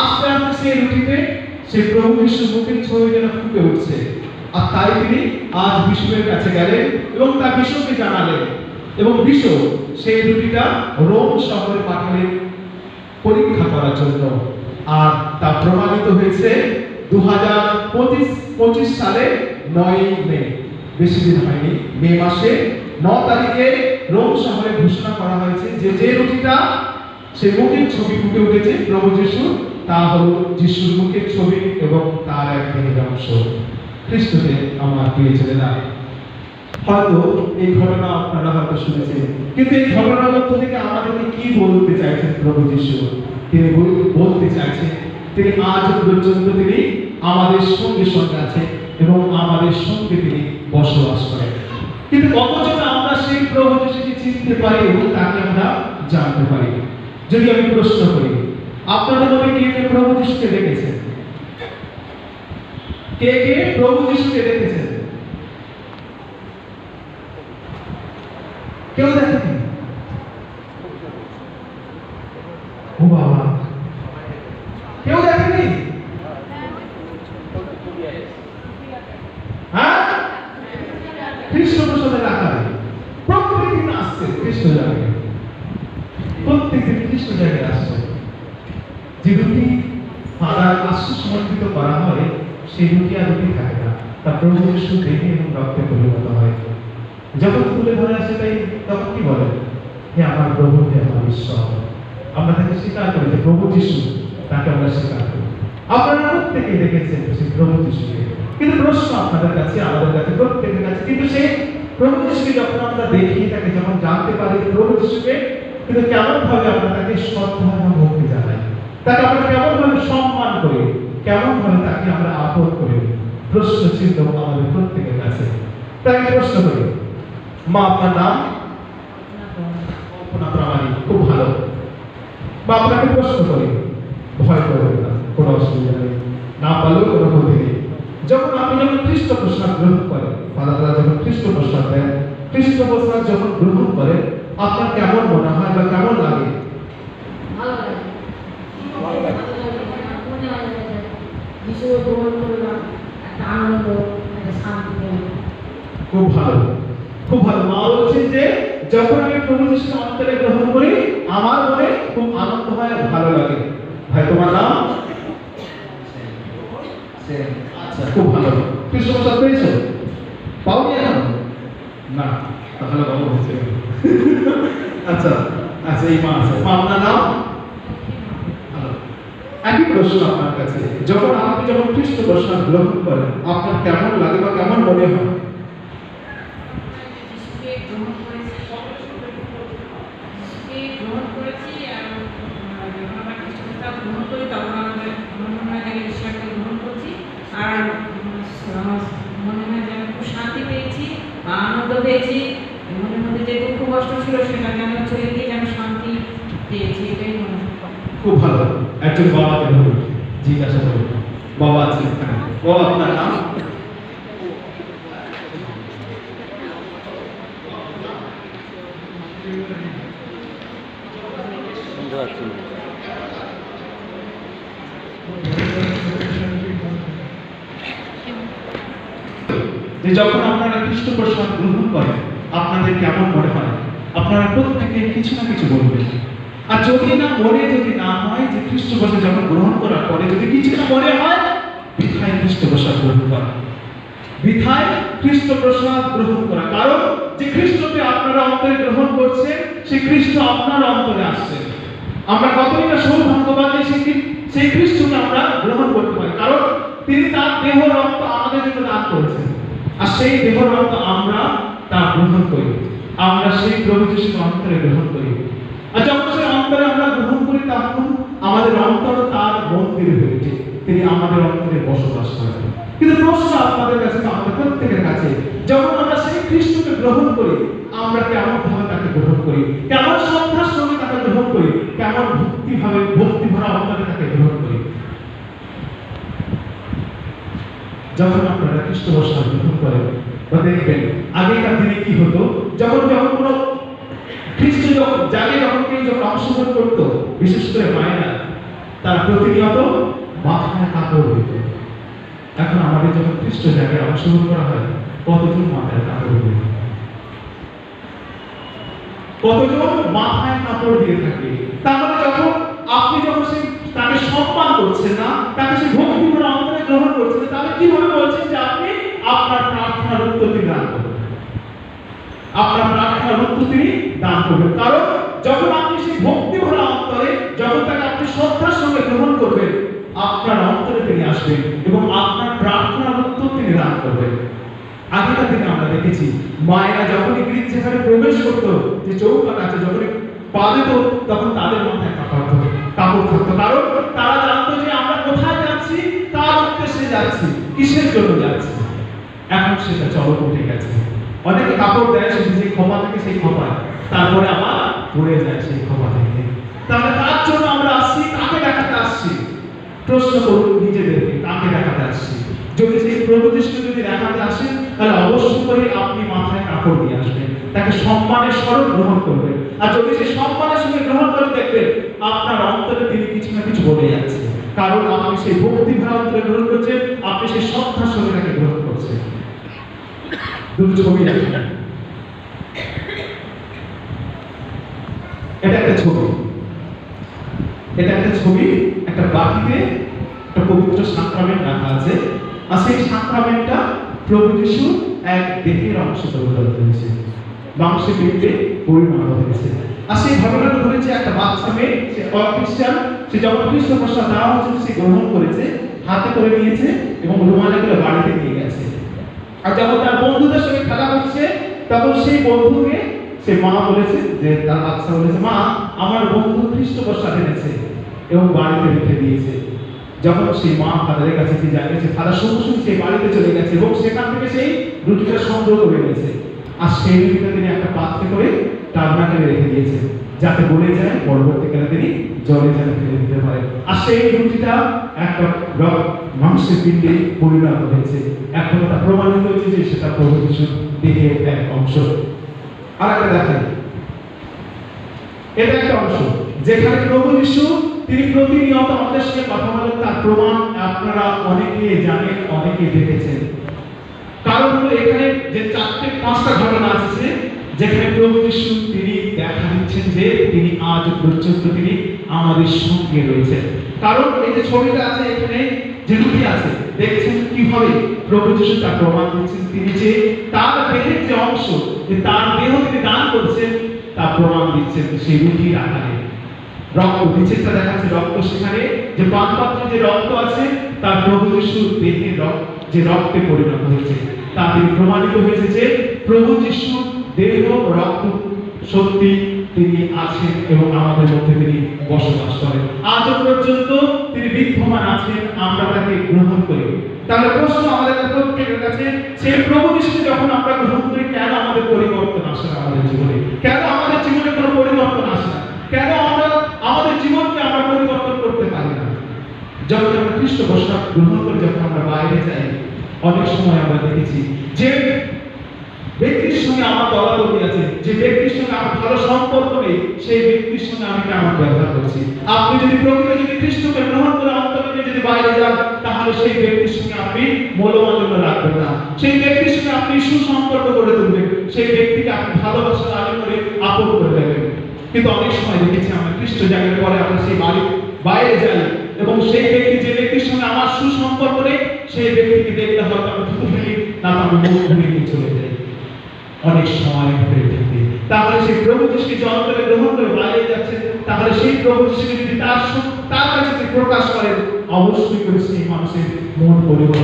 আস্তে আস্তে সেই রুটিতে সেই প্রভু যিশুর মুখের ছবি যেন ফুটে উঠছে। আর তাই তিনি আজ বিশ্বয়ের কাছে গেলেন এবং তা বিশ্বকে জানালেন, এবং বিশ্ব সেই রুটিটা রোম শহরে পাঠালেন পরীক্ষা করার জন্য। আর তা প্রমাণিত হয়েছে 2025 সালে 9 মে, বেশি দিন হয়নি, মে মাসে 9 তারিখে রোম শহরে ঘোষণা করা হয়েছে যে যে রুটিটা সেই মুখের ছবি ফুটে উঠেছে প্রভু যিশু, তা হলো যিশুর মুখের ছবি এবং তার এক দিনের অংশ। খ্রিস্টতে আমার প্রিয় ছেলেরা, হয়তো এই ঘটনা আপনারা হয়তো শুনেছেন, কিন্তু এই ঘটনার মধ্য থেকে আমাদেরকে কি বলতে চাইছেন প্রভু যিশু? তিনি বলতে চাইছেন তিনি আজ পর্যন্ত তিনি আমাদের সঙ্গে সঙ্গে আছেন এবং আমাদের সঙ্গে তিনি বসবাস করেন। কিন্তু কতজন আমরা সেই প্রভু যিশুকে চিনতে পারি এবং তাকে আমরা জানতে পারি? যদি আমি প্রশ্ন করি, আপনাদের মধ্যে কে কে প্রভু যিশুকে দেখেছেন? কে কে প্রভু যিশুকে দেখেছেন? কেউ দেখেনি? ও বাবা, কেউ দেখেনি? হ্যাঁ, খ্রিস্ট প্রসাদের আকারে প্রত্যেকদিন আসছে খ্রিস্ট জায়গায়, প্রত্যেকদিন খ্রিস্ট জায়গায় আসছে। যে রুটি ফাদার আসছে সমর্পিত করা হয়, সেই রুটি আর রুটি থাকে না, তা প্রভু যিশু দেহে এবং রক্তে পরিণত হয়। যখন তুলে ধরে আসে তাই তখন কি বলে? হে আমার প্রভু, হে আমার ঈশ্বর। আমরা তাকে স্বীকার করি যে প্রভু যিশু, তাকে আমরা স্বীকার করি। আপনারা প্রত্যেকেই দেখেছেন সেই প্রভু যিশুকে। কিন্তু প্রশ্ন আপনাদের কাছে, আমাদের কাছে, প্রত্যেকের কাছে, কিন্তু সেই প্রভু যিশুকে যখন আমরা দেখি, তাকে যখন জানতে পারি প্রভু যিশুকে, কিন্তু কেমন ভাবে আমরা তাকে শ্রদ্ধা এবং ভক্তি জানাই, তাকে আমরা কেমন ভাবে সম্মান করি, কেমন ভাবে তাকে আমরা আপন করি? প্রশ্ন চিহ্ন আমাদের প্রত্যেকের কাছে। তাই প্রশ্ন করি, মা আপনার নাম? কল্পনা প্রামাণিক, খুব ভালো। বা আপনাকে প্রশ্ন করি, ভয় করবেন না, কোনো অসুবিধা নেই, না পারলেও কোনো ক্ষতি নেই। যখন আপনি খ্রিস্ট প্রসাদ গ্রহণ করেন, ফাদাররা যখন খ্রিস্ট প্রসাদ দেন, খ্রিস্ট প্রসাদ যখন গ্রহণ করেন, আপনার কেমন মনে হয় বা কেমন লাগে? খুব ভালো, খুব ভালো। মা বলছেন যে যখন আমি প্রভু যিশুকে অন্তরে গ্রহণ করি, আমার মনে খুব আনন্দ হয়, ভালো লাগে। ভাই তোমার নাম? আচ্ছা, খুব ভালো। খ্রিস্ট প্রসাদ পেয়েছো? পাওনি এখন? না, তাহলে ভালো হচ্ছে। আচ্ছা আচ্ছা, এই মা আছে। মা আপনার নাম? একই প্রশ্ন আপনার কাছে, যখন আপনি খ্রিস্ট প্রসাদ গ্রহণ করেন, আপনার কেমন লাগে বা কেমন মনে হয়? শান্তি পেয়েছি, আনন্দ পেয়েছি, মনের মধ্যে যে দুঃখ কষ্ট ছিল সেটা যেন চলে গিয়ে যেন শান্তি পেয়েছি, এটাই মনে হয়। খুব ভালো। একজন বাবাকে ধরুন, জিজ্ঞাসা করুন। বাবা আছে এখানে। বাবা আপনার নাম? যে যখন আপনারা খ্রিস্ট প্রসাদ গ্রহণ করেন, আপনাদের কেমন মনে হয়? আপনারা প্রত্যেকে কিছু না কিছু বলবেন। আর যদি না হয় যে খ্রিস্ট প্রসাদ যখন গ্রহণ করার পরে যদি কিছু না মনে হয়, বৃথায় খ্রিস্ট প্রসাদ গ্রহণ করা, বৃথায় খ্রিস্ট প্রসাদ গ্রহণ করা। কারণ যে খ্রিস্টকে আপনারা অন্তরে গ্রহণ করছেন, সেই খ্রিস্ট আপনার অন্তরে আসছে। আমরা কতই না সৌভাগ্যবান যে সেই খ্রিস্টকে আমরা গ্রহণ করতে পারি, কারণ তিনি তার দেহ রক্ত আমাদের জন্য দান করেছেন। আর সেই দেহ রক্ত আমরা তা গ্রহণ করি, আমরা সেই প্রভু যিশুকে অন্তরে গ্রহণ করি। আর যখন সেই অন্তরে আমরা গ্রহণ করি, তখন আমাদের অন্তর তার মন্দির হয়ে ওঠে, তিনি আমাদের অন্তরে বসবাস করেন। কিন্তু প্রশ্ন আপনাদের কাছে, আমাদের প্রত্যেকের কাছে, যখন আমরা সেই খ্রিস্টকে গ্রহণ করি, আমরা কেমন ভাবে তাকে গ্রহণ করি, কেমন শ্রদ্ধার সঙ্গে তাকে গ্রহণ করি, কেমন ভক্তি ভরা অন্তরে তাকে গ্রহণ করি? যখন আপনারা খ্রিস্ট প্রসাদ গ্রহণ করেন, দেখবেন আগেকার দিনে কি হতো, যখন কোনো খ্রিস্ট যখন কেউ অংশগ্রহণ করতো, বিশেষ করে মায়েরা, তারা প্রতিনিয়ত মাথায় কাপড় দিত। এখন আমাদের যখন খ্রিস্ট জায়গায় অংশগ্রহণ করা হয়, কতজন মাথায় কাপড় দিয়ে, কতজন মাথায় কাপড় দিয়ে থাকে। তাহলে যখন সেই তাকে সম্মান করছেন না, তাকে সেই ভক্তিপূর্ণ অন্তরে গ্রহণ করছেন না, তাহলে কিভাবে বলছেন যে আপনি আপনার প্রার্থনার উত্তর তিনি দান করবেন? আপনার প্রার্থনার উত্তর তিনি দান করবেন। কারণ যখন আপনি সেই ভক্তিভরা অন্তরে, যখন তাকে আপনি শ্রদ্ধার সঙ্গে গ্রহণ করবেন, আপনার অন্তরে তিনি আসবেন এবং আপনার প্রার্থনার উত্তর তিনি দান করবেন। আগেকার দিনে আমরা দেখেছি মায়েরা যখনই গির্জাঘরে প্রবেশ করতো, যে চৌকাঠ আছে, যখনই পা দিত, তখন তাদের মাথায় কাপড় থাকতো। কারণ তারা জানতো যে আমরা কোথায় যাচ্ছি, তার উদ্দেশ্যে যাচ্ছি, কিসের জন্য যাচ্ছি। এখন সেটা চলক উঠে গেছে। অনেকে কাপড় দেয় শুধু সেই ক্ষমা থেকে সেই ক্ষমায়, তারপরে আবার পড়ে যায় সেই ক্ষমা থেকে। তাহলে তার জন্য আমরা আসছি, কাকে দেখাতে আসছি? প্রশ্ন করুন নিজেদেরকে, কাকে দেখাতে আসছি? যদি সেই প্রভু যিশুকে যদি দেখাতে আসেন, তাহলে অবশ্যই করে আপনি মাথায় কাপড় দিয়ে আসবেন, তাকে সম্মানের স্বরূপ গ্রহণ করবেন। আর যদি সে সম্মানের সঙ্গে গ্রহণ করে দেখবেন, আপনার অন্তরে তিনি কিছু না কিছু বলে যাচ্ছে। কারণ আপনি সেই ভক্তি ভরা অন্তরে গ্রহণ করছেন, আপনি সেই শ্রদ্ধার সঙ্গে তাকে গ্রহণ করছেন। দুটো ছবি দেখেন, এটা একটা ছবি, একটা বাটিতে একটা পবিত্র সাক্রামেন্ট রাখা আছে। আর সেই সাক্রামেন্টটা প্রভু যিশু এক দেহের অংশ পরিণত হয়েছে, মাংসে পিণ্ডে পরিণত হয়েছে। আর সেই ঘটনাটা ঘটেছে একটা বাচ্চা মেয়ে, সে অখ্রিস্টান, সে যখন খ্রিস্ট প্রসাদ দেওয়া হচ্ছে সে গ্রহণ করেছে, হাতে করে নিয়েছে এবং রুমালে করে বাড়িতে নিয়ে গেছে। আর যখন তার বন্ধুদের সঙ্গে খেলা হচ্ছে, তখন সেই বন্ধুকে সে মা বলেছে, যে তার বাচ্চা বলেছে, মা আমার বন্ধু খ্রিস্ট প্রসাদ এনেছে এবং বাড়িতে রেখে দিয়েছে। যখন সেই মা ফাদারের কাছে কি জানিয়েছে, ফাদার সঙ্গে সঙ্গে সেই বাড়িতে চলে গেছে এবং সেখান থেকে সেই রুটিটা সংগ্রহ করে নিয়েছে। আর সেই রুটিটা তিনি একটা পাত্রে করে টার্নাকালে রেখে দিয়েছে, যাতে বলে যায় পরবর্তীকালে তিনি জলে জলে ফেলে দিতে পারে। আর সেই রুটিটা একটা মাংসের পিণ্ডে পরিণত হয়েছে। এখন এটা প্রমাণিত হয়েছে যে সেটা প্রভু যিশুর দেহের এক অংশ। আর একটা দেখেন, এটা একটা অংশ যেখানে প্রভু যিশু তিনি প্রতিনিয়ত আমাদের সঙ্গে কথা বলেন। তার প্রমাণ আপনারা অনেকে জানেন, অনেকে দেখেছেন। কারণ হলো এখানে যে 4-5টা ঘটনা আছে যেখানে প্রভু যিশু তিনি দেখা দিচ্ছেন যে তিনি আজ পর্যন্ত তিনি আমাদের সঙ্গে রয়েছেন। কারণ এই যে ছবিটা আছে, এখানে যে রুটি আছে, দেখছেন কিভাবে প্রভু যিশু তার প্রমাণ দিচ্ছেন। তিনি যে তার দেহের যে অংশ, যে তার দেহ তিনি দান করছেন, তার প্রমাণ দিচ্ছেন সেই রুটির আকারে। রক্ত নিচেরটা দেখাচ্ছে রক্ত, সেখানে যে পানপাত্রে যে রক্ত আছে তার প্রভু যিশুর দেহের যে রক্তে পরিণত হয়েছে। তা তিনি প্রমাণিত হয়েছে যে প্রভু যিশু দেহ রক্ত সত্যি তিনি আছেন এবং আমাদের মধ্যে তিনি বসবাস করেন। আজও পর্যন্ত তিনি বিদ্যমান আছেন, আমরা তাকে গ্রহণ করি। তাহলে প্রশ্ন আমাদের প্রত্যেকের কাছে, সেই প্রভু যিশুকে যখন আমরা গ্রহণ করি, কেন আমাদের পরিবর্তন আসে না আমাদের জীবনে? কেন আমাদের জীবনে কোনো পরিবর্তন আসে না? কেন আমরা আমাদের জীবনকে আমরা পরিবর্তন করতে পারি না? যখন আমরা খ্রিস্ট প্রসাদ গ্রহণ করে যখন আমরা বাইরে যাই, অনেক সময় আমরা দেখেছি যে ব্যক্তির সঙ্গে আমার দলাদলি আছে, যে ব্যক্তির সঙ্গে আমার ভালো সম্পর্ক নেই, সেই ব্যক্তির সঙ্গে আমি কেমন ব্যবহার করছি। আপনি যদি প্রকৃত যদি খ্রিস্টকে গ্রহণ করে অন্তরে যদি বাইরে যান, তাহলে সেই ব্যক্তির সঙ্গে আপনি মূল্যমান্য রাখবেন না। সেই ব্যক্তির সঙ্গে আপনি সুসম্পর্ক গড়ে তুলবেন, সেই ব্যক্তিকে আপনি ভালোবাসার আলো করে আপন করে দেবেন। কিন্তু অনেক সময় দেখেছি আমরা খ্রিস্ট জায়গার পরে আমরা সেই বাড়ির বাইরে যাই এবং সেই ব্যক্তি, যে ব্যক্তির সঙ্গে আমার সুসম্পর্ক নেই, সেই ব্যক্তিকে দেখলে হয়তো আমি থুতু ফেলি, না তো আমি মুখ ঘুরিয়ে নিয়ে চলে যাই। অনেক সময় হয়ে থাকে। তাহলে সেই প্রভু যিশুকে যে অন্তরে গ্রহণ করে বাইরে যাচ্ছে, তাহলে সেই প্রভু যিশুকে যদি তার কাছে প্রকাশ করেন, অবশ্যই করে সেই মানুষের মন পরিবর্তন